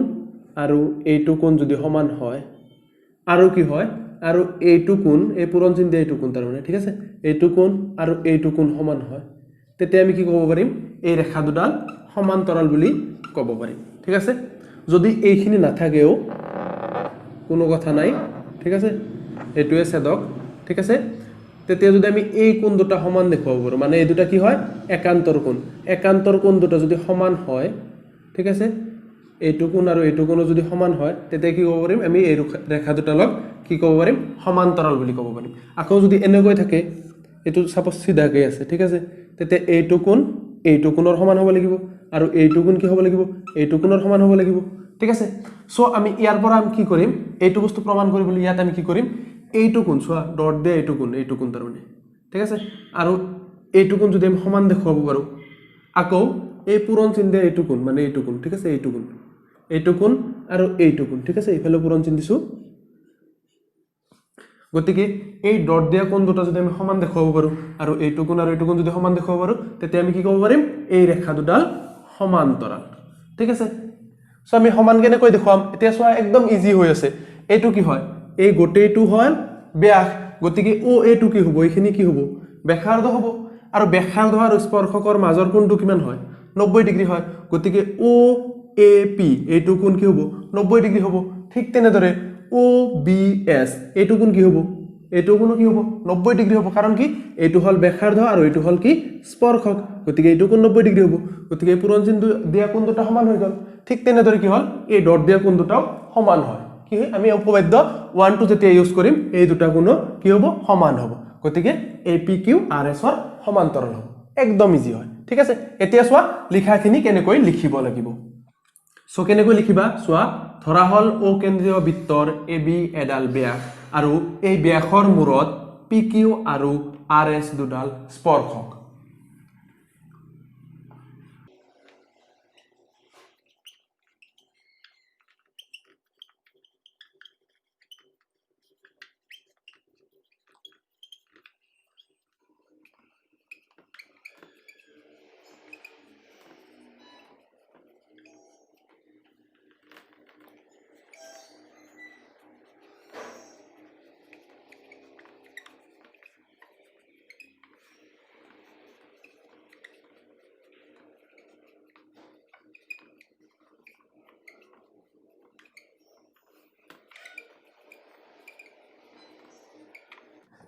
আৰু এইটো কোণ যদি সমান হয় আৰু কি হয় আৰু এইটো কোণ এই পূৰণ চিন দিয়া এইটো কোণ তাৰ মানে ঠিক আছে এইটো কোণ আৰু এইটো কোণ সমান হয় তেতিয়া আমি কি ক'ব পাৰিম এই ৰেখা দুডাল সমান্তৰাল বুলি ক'ব পাৰিম ঠিক আছে যদি এইখিনি নাথাকেও কোনো কথা নাই ঠিক আছে এইটোৱে ছেদক ঠিক আছে তেতিয়া যদি আমি এই কোণ দুটা সমান দেখুৱাব পাৰো মানে এই দুটা কি হয় একান্তৰ কোণ দুটা যদি সমান হয় ঠিক আছে এইটো কোণ আৰু এইটো কোণ যদি সমান হয় তেতিয়া কি ক'ব পাৰিম আমি এই ৰেখা দুটালক কি ক'ব পাৰিম সমান্তৰাল বুলি ক'ব পাৰিম আকৌ যদি এনেকৈ থাকে এইটো সাপোজ সিধাকৈ আছে ঠিক আছে তেতিয়া এইটো কোণৰ সমান হ'ব লাগিব আৰু এইটো কোণ কি হ'ব লাগিব এইটো কোণৰ সমান হ'ব লাগিব ঠিক আছে সো আমি ইয়াৰ পৰা আমি কি কৰিম এইটো বস্তু প্ৰমাণ কৰিবলৈ ইয়াত আমি কি কৰিম এইটো কোণ চোৱা ডট দে এইটো কোণ তাৰ মানে ঠিক আছে আৰু এইটো কোণ যদি আমি সমান দেখুৱাব পাৰো আকৌ এই পূৰণ চিন দিয়া এইটো কোণ মানে এইটো কোণ ঠিক আছে এইটো কোণ আৰু এইটো কোণ ঠিক আছে ইফালে পূৰণ চিন দিছো গতিকে এই ডট দিয়া কোণ দুটা যদি আমি সমান দেখুৱাব পাৰো আৰু এইটো কোণ আৰু এইটো কোণ যদি সমান দেখুৱাব পাৰো তেতিয়া আমি কি ক'ব পাৰিম এই ৰেখা দুডাল সমান্তৰাল ঠিক আছে সো আমি সমান কেনেকৈ দেখুৱাম এতিয়া চোৱা একদম ইজি হৈ আছে এইটো কি হয় এই গোটেইটো হয় ব্যাস গতিকে ও এইটো কি হ'ব এইখিনি কি হ'ব ব্যাসাৰ্ধ হ'ব আৰু ব্যাসাৰ্ধ আৰু স্পৰ্শকৰ মাজৰ কোণটো কিমান হয় 90 ডিগ্ৰী হয় গতিকে ও এ পি এইটো কোণ কি হ'ব 90 ডিগ্ৰী হ'ব ঠিক তেনেদৰে ও বি এস এইটো কোণ কি হ'ব এইটো কোণ কি হ'ব 90 ডিগ্ৰী হ'ব কাৰণ কি এইটো হল ব্যাসাৰ্ধ আৰু এইটো হল কি স্পৰ্শক গতিকে এইটো কোণ 90 ডিগ্ৰী হ'ব গতিকে এই পূৰণ চিন দিয়া কোণ দুটা সমান হৈ গ'ল ঠিক তেনেদৰে কি হল এই ডট দিয়া কোণ দুটাও সমান হয় কি আমি উপপাদ্য 1 টো যেতিয়া ইউজ কৰিম এই দুটা কোণ কি হ'ব সমান হ'ব গতিকে APQ RS ৰ সমান্তৰাল হ'ব একদম ইজি হয় ঠিক আছে এতিয়া চোৱা লিখাখিনি কেনেকৈ লিখিব লাগিব সো কেনেকৈ লিখিবা চোৱা ধৰা হল ও কেন্দ্ৰীয় বৃত্তৰ AB এডাল ব্যাস আৰু এই ব্যাসৰ মূৰত PQ আৰু RS দুডাল স্পৰ্শক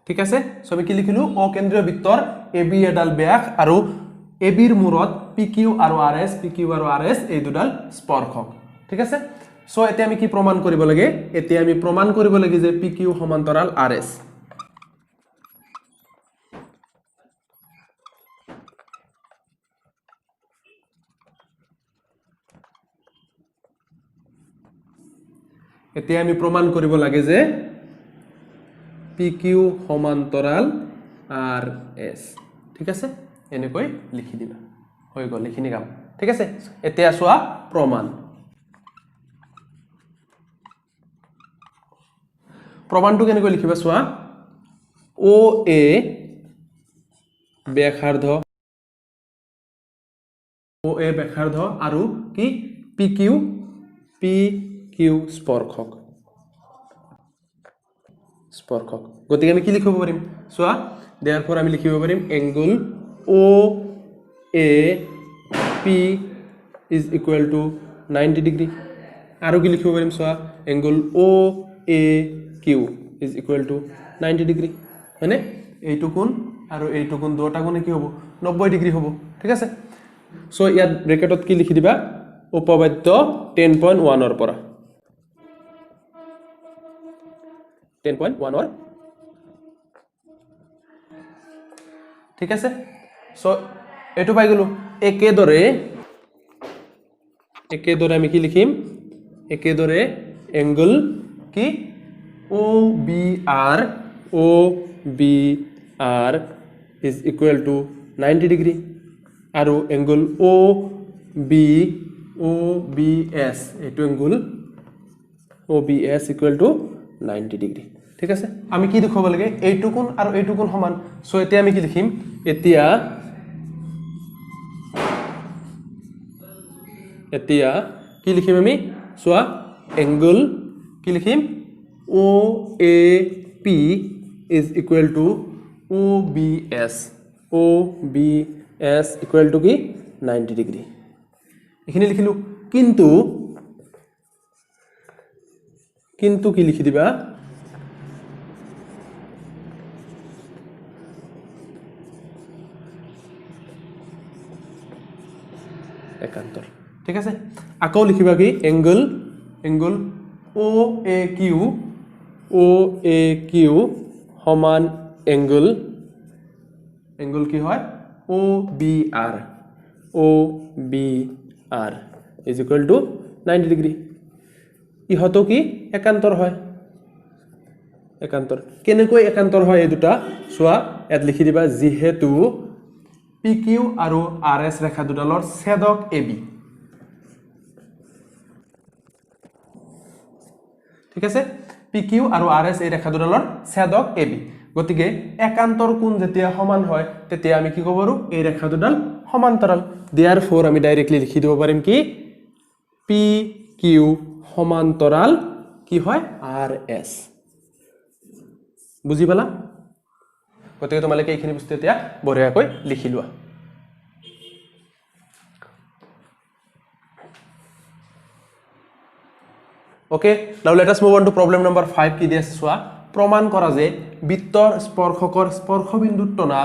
ঠিক আছে সো আমি কি লিখিলো ও কেন্দ্ৰীয় বৃত্তৰ AB এডাল ব্যাস আৰু AB ৰ মূৰত PQ আৰু RS এই দুডাল স্পৰ্শক ঠিক আছে সো এতিয়া আমি কি প্ৰমাণ কৰিব লাগে এতিয়া আমি প্ৰমাণ কৰিব লাগে যে PQ সমান্তৰাল RS এতিয়া আমি প্ৰমাণ কৰিব লাগে যে PQ সমান্তৰাল RS ঠিক আছে এনেকৈ লিখি দিবা হৈ গ'ল এইখিনি কাম ঠিক আছে এতিয়া চোৱা প্ৰমাণটো কেনেকৈ লিখিবা চোৱা OA ব্যাসাৰ্ধ আৰু কি PQ স্পৰ্শক গতিকে আমি কি লিখিব পাৰিম চোৱা therefore আমি লিখিব পাৰিম angle OAP is equal to 90 degree আৰু কি লিখিব পাৰিম চোৱা angle OAQ is equal to 90 degree মানে এইটো কোণ আৰু এইটো কোণ দুটা কোণে কি হ'ব 90 ডিগ্ৰী হ'ব ঠিক আছে সো ইয়াত ব্ৰেকেটত কি লিখি দিবা উপপাদ্য 10.1 ৰ পৰা 10.1 ৰ ঠিক আছে সো এটো পাই গলো একেদৰে আমি কি লিখিম একেদৰে angle কি OBR is equal to 90 degree আৰু angle OBS এইটো angle OBS equal to 90 degree ঠিক আছে আমি কি দেখুৱাব লাগে এইটো কোণ আৰু এইটো কোণ সমান সো এতিয়া আমি কি লিখিম এতিয়া এতিয়া কি লিখিম আমি চোৱা এংগল কি লিখিম OAP is equal to OBS equal to কি 90 ডিগ্ৰী এখিনি লিখিলো কিন্তু কি লিখি দিবা একান্তৰ ঠিক আছে আকৌ লিখিবা কি এংগল OAQ সমান এংগল কি হয় OBR is equal to 90 degree ইহতো কি একান্তৰ হয় একান্তৰ কেনেকৈ একান্তৰ হয় এই দুটা চোৱা ইয়াত লিখি দিবা যিহেতু PQ আৰু RS ৰেখা দুডালৰ ছেদক AB ঠিক আছে PQ আৰু RS এই ৰেখা দুডালৰ ছেদক AB গতিকে একান্তৰ কোণ যেতিয়া সমান হয় তেতিয়া আমি কি ক'ব পাৰো এই ৰেখা দুডাল সমান্তৰাল therefore আমি ডাইৰেক্টলি লিখি দিব পাৰিম কি PQ সমান্তৰাল কি হয় RS বুজি পালা গতিকে তোমালোকে এইখিনি বস্তু এতিয়া বঢ়িয়াকৈ লিখি লোৱা Okay, now let us move on to problem number 5 কি দিয়া চোৱা প্ৰমাণ কৰা যে বৃত্তৰ স্পৰ্শকৰ স্পৰ্শবিন্দুৰ টনা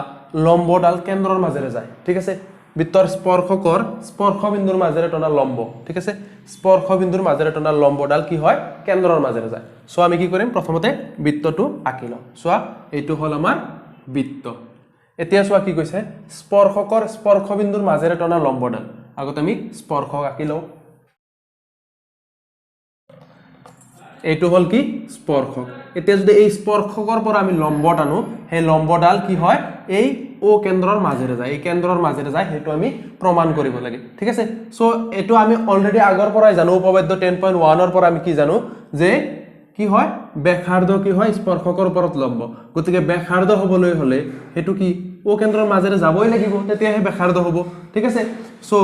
লম্বডাল কেন্দ্ৰৰ মাজেৰে যায় ঠিক আছে বৃত্তৰ স্পৰ্শকৰ স্পৰ্শবিন্দুৰ মাজেৰে টনা লম্ব ঠিক আছে স্পৰ্শবিন্দুৰ মাজেৰে টনা লম্বডাল কি হয় কেন্দ্ৰৰ মাজেৰে যায় সো আমি কি কৰিম প্ৰথমতে বৃত্তটো আঁকি লওঁ চোৱা এইটো হল আমাৰ বৃত্ত এতিয়া চোৱা কি কৈছে স্পৰ্শকৰ স্পৰ্শবিন্দুৰ মাজেৰে টনা লম্বডাল আগত আমি স্পৰ্শক আঁকি লওঁ এইটো হল কি স্পৰ্শক এতিয়া যদি এই স্পৰ্শকৰ পৰা আমি লম্ব টানো হে লম্বডাল কি হয় এই ও কেন্দ্ৰৰ মাজেৰে যায় এই কেন্দ্ৰৰ মাজেৰে যায় হেতু আমি প্ৰমাণ কৰিব লাগে ঠিক আছে সো এটো আমি অলৰেডি আগৰ পৰাই জানো উপপাদ্য 10.1 ৰ পৰা আমি কি জানো যে কি হয় ব্যাসাৰ্ধ কি হয় স্পৰ্শকৰ ওপৰত লম্ব গতিকে ব্যাসাৰ্ধ হ'বলৈ হলে হেতু কি ও কেন্দ্ৰৰ মাজেৰে যাবই লাগিব তেতিয়াহে ব্যাসাৰ্ধ হ'ব ঠিক আছে সো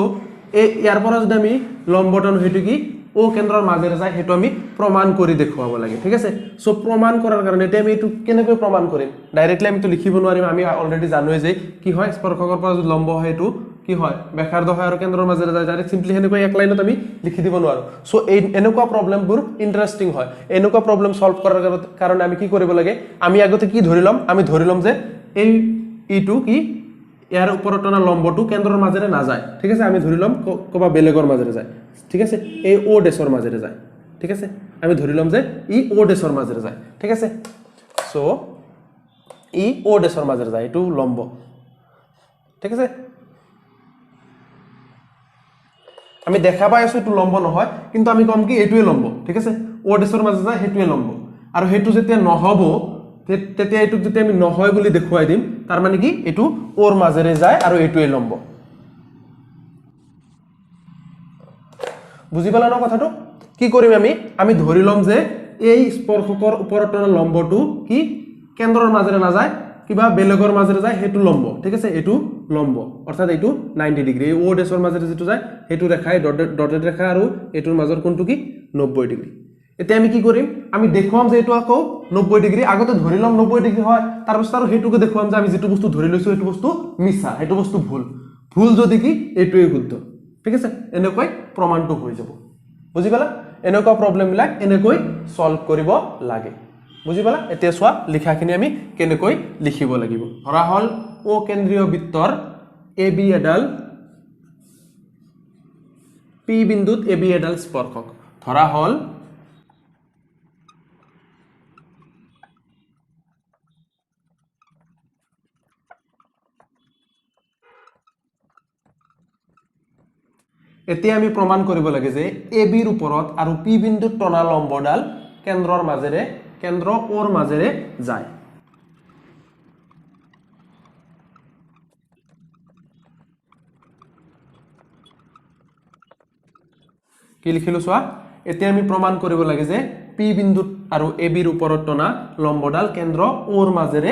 এই ইয়াৰ পৰা যদি আমি লম্ব টানো হেতু কি ও কেন্দ্ৰৰ মাজেৰে যায় হেতু আমি প্ৰমাণ কৰি দেখুৱাব লাগে ঠিক আছে সো প্ৰমাণ কৰাৰ কাৰণে এতিয়া আমি এটো কেনেকৈ প্ৰমাণ কৰিম ডাইৰেক্টলি আমি তো লিখিব নোৱাৰিম আমি অলৰেডি জানোই যে কি হয় স্পৰ্শকৰ পৰা যদি লম্ব হয় হেতু কি হয় ব্যাসাৰ্ধ হয় আৰু কেন্দ্ৰৰ মাজেৰে যায় ডাইৰেক্ট সিম্পলি হেনেকৈ এক লাইনত আমি লিখি দিব নোৱাৰো সো এই এনেকুৱা প্ৰবলেমবোৰ ইন্টাৰেষ্টিং হয় এনেকুৱা প্ৰবলেম সলভ কৰাৰ কাৰণে আমি কি কৰিব লাগে আমি আগতে কি ধৰি লম আমি ধৰি লম যে এই ইটো কি ইয়াৰ ওপৰত টনা লম্বটো কেন্দ্ৰৰ মাজেৰে না যায় ঠিক আছে আমি ধৰি লম কবা বেলেগৰ মাজেৰে যায় ঠিক আছে এই ও ডেছৰ মাজেৰে যায় ঠিক আছে আমি ধৰি লম যে ই ও ডেছৰ মাজেৰে যায় ঠিক আছে সো ই ও ডেছৰ মাজেৰে যায় এটো লম্ব ঠিক আছে আমি দেখা পাই আছো এটো লম্ব নহয় কিন্তু আমি কম কি এটোৱে লম্ব ঠিক আছে ও ডেছৰ মাজেৰে যায় হেতুৱে লম্ব আৰু হেতু যেতিয়া নহব তেতিয়া এটো যেতিয়া আমি নহয় বুলি দেখুৱাই দিম তাৰ মানে কি এটো ওৰ মাজেৰে যায় আৰু এটোৱে লম্ব বুজি পালা ন কথাটো কি কৰিম আমি ধৰি লম যে এই স্পৰ্শকৰ ওপৰত লম্বটো কি কেন্দ্ৰৰ মাজেৰে না যায় কিবা বেলেগৰ মাজেৰে যায় হেতু লম্ব ঠিক আছে এটো লম্ব অৰ্থাৎ এটো 90 ডিগ্ৰী ও ডেছৰ মাজেৰে যেটো যায় হেতু ৰেখাই ডটেড ৰেখা আৰু এটোৰ মাজৰ কোণটো কি 90 ডিগ্ৰী এতিয়া আমি কি কৰিম আমি দেখুৱাম যে এটো আকৌ 90 ডিগ্ৰী আগতে ধৰি লম 90 ডিগ্ৰী হয় তাৰ পিছত আৰু হেতুকে দেখুৱাম যে আমি যেটো বস্তু ধৰি লৈছো এটো বস্তু মিছা এটো বস্তু ভুল যদি কি এটোই শুদ্ধ ঠিক আছে এনেকৈ প্ৰমাণটো হৈ যাব বুজি পালা এনেকুৱা প্ৰবলেম বিলাক এনেকৈ সলভ কৰিব লাগে বুজি পালা এতিয়া চোৱা লিখাখিনি আমি কেনেকৈ লিখিব লাগিব ধৰা হল ও কেন্দ্ৰীয় বৃত্তৰ AB এডাল P বিন্দুত AB এডাল স্পৰ্শক ধৰা হল এতিয়া আমি প্ৰমাণ কৰিব লাগে যে AB ৰ ওপৰত আৰু P বিন্দুত টনা লম্বডাল কেন্দ্ৰৰ মাজেৰে কেন্দ্ৰ ওৰ মাজেৰে যায় কি লিখিলো চোৱা এতিয়া আমি প্ৰমাণ কৰিব লাগে যে P বিন্দুত আৰু AB ৰ ওপৰত টনা লম্বডাল কেন্দ্ৰ ওৰ মাজেৰে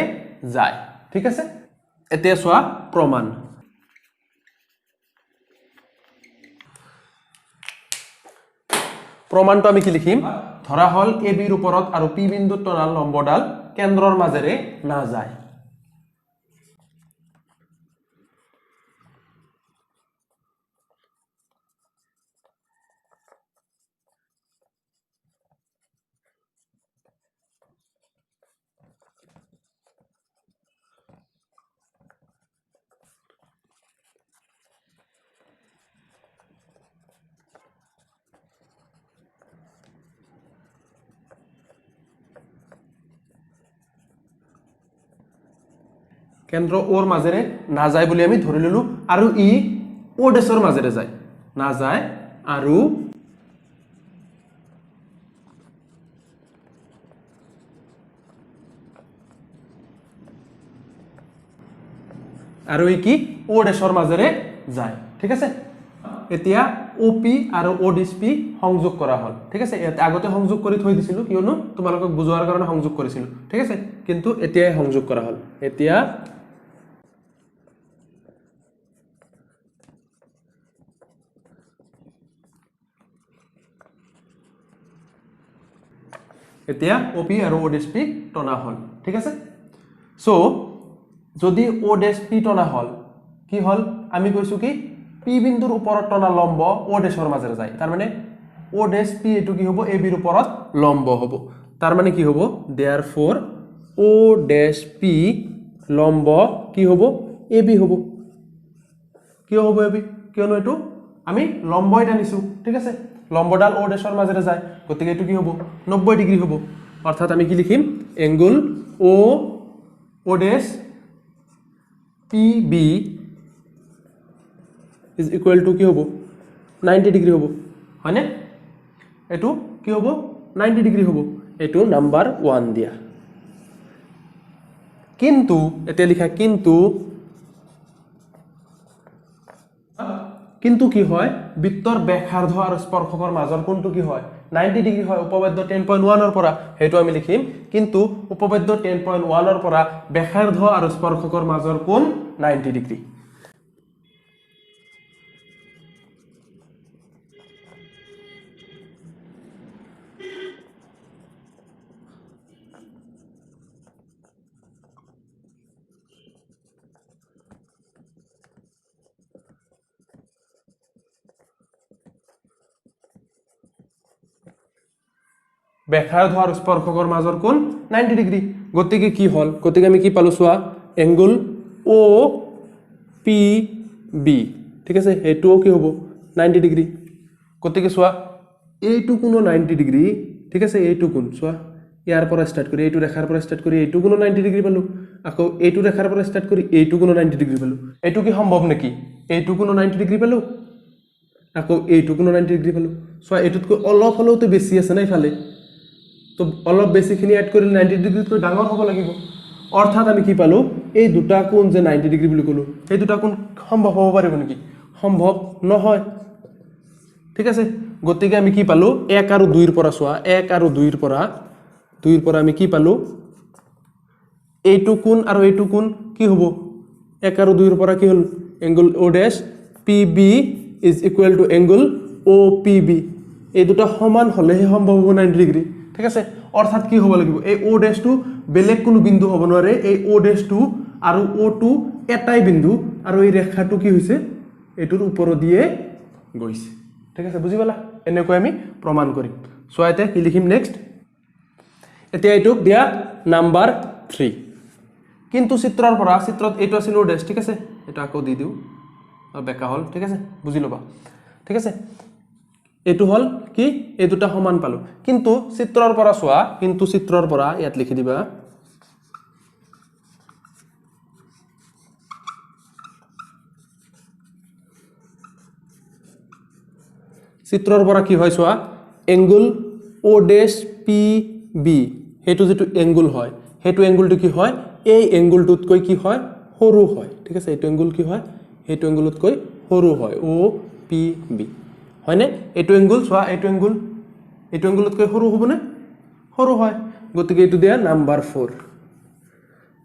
যায় ঠিক আছে এতিয়া চোৱা প্ৰমাণ প্ৰমাণটো আমি কি লিখিম ধৰা হল এ বিৰ ওপৰত আৰু পি বিন্দুত টনা লম্বডাল কেন্দ্ৰৰ মাজেৰে নাযায় কেন্দ্ৰ ওৰ মাজেৰে নাযায় বুলি আমি ধৰি ললো আৰু ই ও ডেছৰ মাজেৰে যায় নাযায় আৰু ই কি ও ডেছৰ মাজেৰে যায় ঠিক আছে এতিয়া ওপি আৰু ওডিএসপি সংযোগ কৰা হল ঠিক আছে আগতে সংযোগ কৰি থৈ দিছিলো কিয়নো তোমালোকক বুজোৱাৰ কাৰণে সংযোগ কৰিছিলো ঠিক আছে কিন্তু এতিয়া সংযোগ কৰা হল এতিয়া ওপি আৰু ওডিএসপি টনা হল ঠিক আছে সো যদি ওডিএসপি টনা হল কি হল আমি কৈছো কি পি বিন্দুৰ ওপৰত টনা লম্ব ও ডেছৰ মাজেৰে যায় তাৰ মানে ও ডেছ পি এটো কি হ'ব এ বিৰ ওপৰত লম্ব হ'ব তাৰ মানে কি হ'ব देयरफॉर ও ডেছ পি লম্ব কি হ'ব এ বি হ'ব কিয় হ'ব এ বি কিয়নো এটো আমি লম্ব এটা নিছো ঠিক আছে লম্বডাল ও ডেছৰ মাজেৰে যায় গতিকে এটো কি হ'ব 90 ডিগ্ৰী হ'ব অৰ্থাৎ আমি কি লিখিম angle O dash P B is equal to কি হ'ব 90 ডিগ্ৰী হ'ব হয়নে এটো কি হ'ব 90 ডিগ্ৰী হ'ব এটো নাম্বাৰ 1 দিয়া কিন্তু এতিয়া লিখা কিন্তু কি হয় বৃত্তৰ ব্যাসাৰ্ধ আৰু স্পৰ্শকৰ মাজৰ কোণটো কি হয় 90 ডিগ্ৰী হয় উপপাদ্য 10.1 ৰ পৰা হেতু আমি লিখিম কিন্তু উপপাদ্য 10.1 ৰ পৰা ব্যাসাৰ্ধ আৰু স্পৰ্শকৰ মাজৰ কোণ 90 ডিগ্ৰী ব্যাসাৰ্ধ আৰু স্পৰ্শকৰ মাজৰ কোণ 90 ডিগ্ৰী গতিকে কি হল গতিকে আমি কি পালো সোয়া এংগল ও পি বি ঠিক আছে হেতু কি হ'ব 90 ডিগ্ৰী গতিকে সোয়া এইটো কোণ 90 ডিগ্ৰী ঠিক আছে এইটো কোণ সোয়া ইয়াৰ পৰা স্টাৰ্ট কৰি এইটো ৰেখাৰ পৰা স্টাৰ্ট কৰি এইটো কোণ 90 ডিগ্ৰী পালো আকৌ এইটো ৰেখাৰ পৰা স্টাৰ্ট কৰি এইটো কোণ 90 ডিগ্ৰী পালো এইটো কি সম্ভৱ নেকি এইটো কোণ 90 ডিগ্ৰী পালো আকৌ এইটো কোণ 90 ডিগ্ৰী পালো সোয়া এইটোতকৈ অলপ হলেও তো বেছি আছে না ইফালে তো অলপ বেছিখিনি এড কৰিলে 90 ডিগ্ৰীতকৈ ডাঙৰ হ'ব লাগিব অৰ্থাৎ আমি কি পালো এই দুটা কোণ যে 90 ডিগ্ৰী বুলি কলো এই দুটা কোণ সম্ভৱ হ'ব পাৰিব নেকি সম্ভৱ নহয় ঠিক আছে গতিকে আমি কি পালো 1 আৰু 2 ৰ পৰা সোয়া 1 আৰু 2 ৰ পৰা আমি কি পালো এইটো কোণ আৰু এইটো কোণ কি হ'ব 1 আৰু 2 ৰ পৰা কি হল angle O dash P B is equal to angle O P B এই দুটা সমান হলেহে সম্ভৱ হ'ব 90 ডিগ্ৰী ঠিক আছে অৰ্থাৎ কি হ'ব লাগিব এই ও ড্যাশ টু বেলেগ কোনো বিন্দু হ'ব নোৱাৰে এই ও ড্যাশ টু আৰু ও টু এটাই বিন্দু আৰু এই ৰেখাটো কি হৈছে এটোৰ ওপৰ দিয়ে গৈছে ঠিক আছে বুজি পালা এনেকৈ আমি প্ৰমাণ কৰিম সো আইতে কি লিখিম নেক্সট এতিয়া এটোক দিয়া নাম্বাৰ 3 কিন্তু চিত্ৰৰ পৰা চিত্ৰত এটো আছিল ও ড্যাশ ঠিক আছে এটা আকৌ দি দিও বেকা হল ঠিক আছে বুজি লবা ঠিক আছে এটো হল কি এই দুটা সমান পালো কিন্তু চিত্ৰৰ পৰা সোয়া কিন্তু চিত্ৰৰ পৰা ইয়াত লিখি দিবা চিত্ৰৰ পৰা কি হয় সোয়া angle O dash P B হেতু যেটো এংগল হয় হেতু এংগলটো কি হয় এই এংগলটোতকৈ কি হয় সৰু হয় ঠিক আছে এটো এংগল কি হয় হেতু এংগলতকৈ সৰু হয় ও পি বি হয়নে এটো এংগল সোয়া এটো এংগলতকৈ সৰু হ'বনে সৰু হয় গতিকে এটো দিয়া নাম্বাৰ 4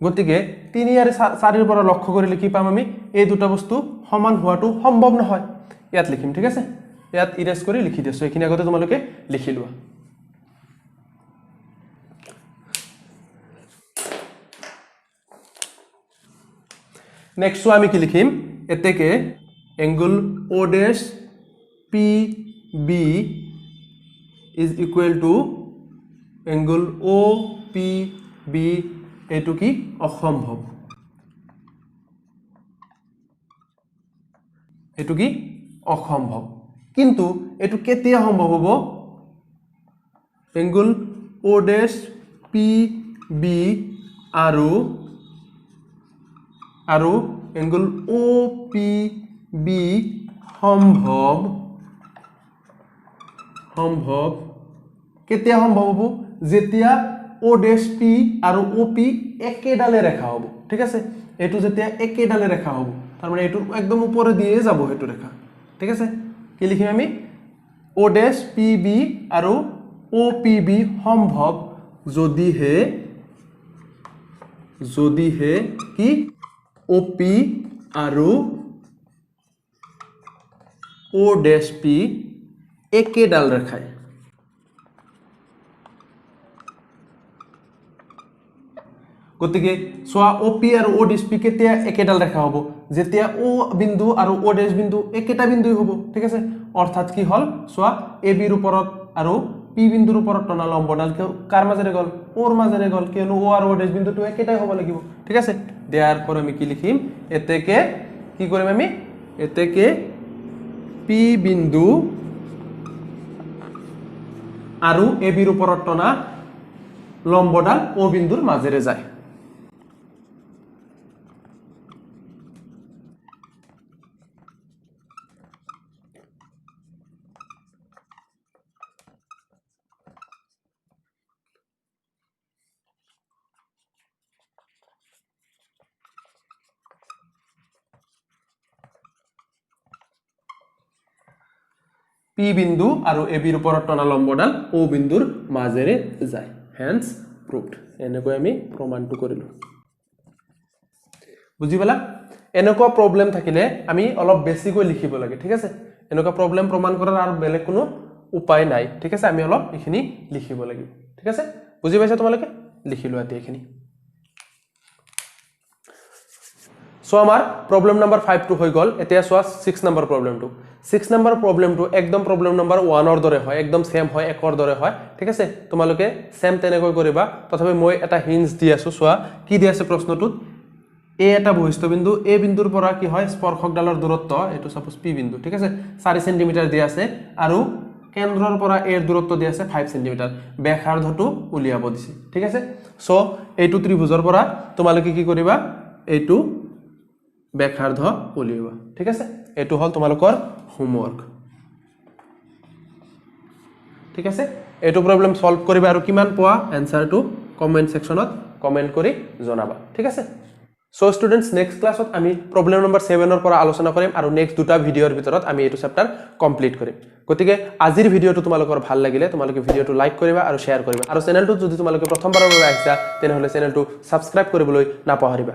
গতিকে 3 আৰু 4 ৰ পৰা লক্ষ্য কৰিলে কি পাম আমি এই দুটা বস্তু সমান হোৱাটো সম্ভৱ নহয় ইয়াত লিখিম ঠিক আছে ইয়াত ইৰেজ কৰি লিখি দিছো এইখিনি আগতে তোমালোকে লিখি লোৱা নেক্সট আমি কি লিখিম এতেকে angle O dash PB is equal to angle OPB এটো কি অসম্ভৱ এটো কি অসম্ভৱ কিন্তু এটো কেতিয়া সম্ভৱ হ'ব angle O dash PB আৰু angle OPB সম্ভৱ কেতিয়া সম্ভৱ হ'ব যেতিয়া O dash P আৰু OP একেডালে ৰেখা হ'ব ঠিক আছে এটো যেতিয়া একেডালে ৰেখা হ'ব তাৰ মানে এটো একদম উপৰে দিয়ে যাব হেতু ৰেখা ঠিক আছে কি লিখিম আমি O dash PB আৰু OPB সম্ভৱ যদিহে কি OP আৰু O dash P একেডাল ৰেখায় গতিকে সোয়া OP আৰু O dash P কেতিয়া একেডাল ৰেখা হ'ব যেতিয়া O বিন্দু আৰু O dash বিন্দু একেটা বিন্দুই হ'ব ঠিক আছে অৰ্থাৎ কি হল সোয়া AB ৰ ওপৰত আৰু P বিন্দুৰ ওপৰত টনা লম্বডাল কাৰ মাজেৰে গল O ৰ মাজেৰে গল কিয়নো O আৰু O dash বিন্দুটো একেটাই হ'ব লাগিব ঠিক আছে দেয়াৰফৰ আমি কি লিখিম এতেকে কি কৰিম আমি এতেকে P বিন্দু আৰু AB ৰ ওপৰত টনা লম্বডাল O বিন্দুৰ মাজেৰে যায় P বিন্দু আৰু AB ৰ ওপৰত টনা লম্বডাল O বিন্দুৰ মাজেৰে যায় হেন্স প্ৰুভড এনেকৈ আমি প্ৰমাণটো কৰিলো বুজি পালা এনেকুৱা প্ৰবলেম থাকিলে আমি অলপ বেছিকৈ লিখিব লাগে ঠিক আছে এনেকুৱা প্ৰবলেম প্ৰমাণ কৰাৰ আৰু বেলেগ কোনো উপায় নাই ঠিক আছে আমি অলপ এখিনি লিখিব লাগিব ঠিক আছে বুজি পাইছা তোমালোকে লিখিলো আতি এখিনি সো আমাৰ প্ৰবলেম নম্বৰ 5 টো হৈ গল এতিয়া সোৱা 6 নম্বৰ প্ৰবলেমটো 6 নম্বৰ প্ৰবলেমটো একদম প্ৰবলেম নম্বৰ 1 ৰ দৰে হয় একদম সেম হয় একৰ দৰে হয় ঠিক আছে তোমালোকে সেম তেনেকৈ কৰিবা তথাপি মই এটা হিন্টস দি আছো সোৱা কি দি আছে প্ৰশ্নটোত এ এটা বহিস্থ বিন্দু এ বিন্দুৰ পৰা কি হয় স্পৰ্শকডালৰ দূৰত্ব এটো সাপোজ পি বিন্দু ঠিক আছে 4 সেমি দি আছে আৰু কেন্দ্ৰৰ পৰা এৰ দূৰত্ব দি আছে 5 সেমি ব্যাসাৰ্ধটো উলিয়াব দিছে ঠিক আছে সো এইটো ত্ৰিভুজৰ পৰা তোমালোকে কি কৰিবা এইটো ব্যাসাৰ্ধ উলিয়াবা ঠিক আছে এটো হল তোমালোকৰ হোমৱৰ্ক ঠিক আছে এটো প্ৰবলেম সলভ কৰিবা আৰু কিমান পোৱা এনসাৰটো কমেন্ট সেকশনত কমেন্ট কৰি জনাবা ঠিক আছে সো স্টুডেন্টস নেক্সট ক্লাসত আমি প্ৰবলেম নম্বৰ 7 ৰ পৰা আলোচনা কৰিম আৰু নেক্সট দুটা ভিডিওৰ ভিতৰত আমি এটো চেপ্টাৰ কমপ্লিট কৰিম গতিকে আজিৰ ভিডিওটো তোমালোকৰ ভাল লাগিলে তোমালোকে ভিডিওটো লাইক কৰিবা আৰু শেয়াৰ কৰিবা আৰু চেনেলটো যদি তোমালোকে প্ৰথমবাৰৰ বাবে আহিছা তেনে হলে চেনেলটো সাবস্ক্ৰাইব কৰিবলৈ নাপাহৰিবা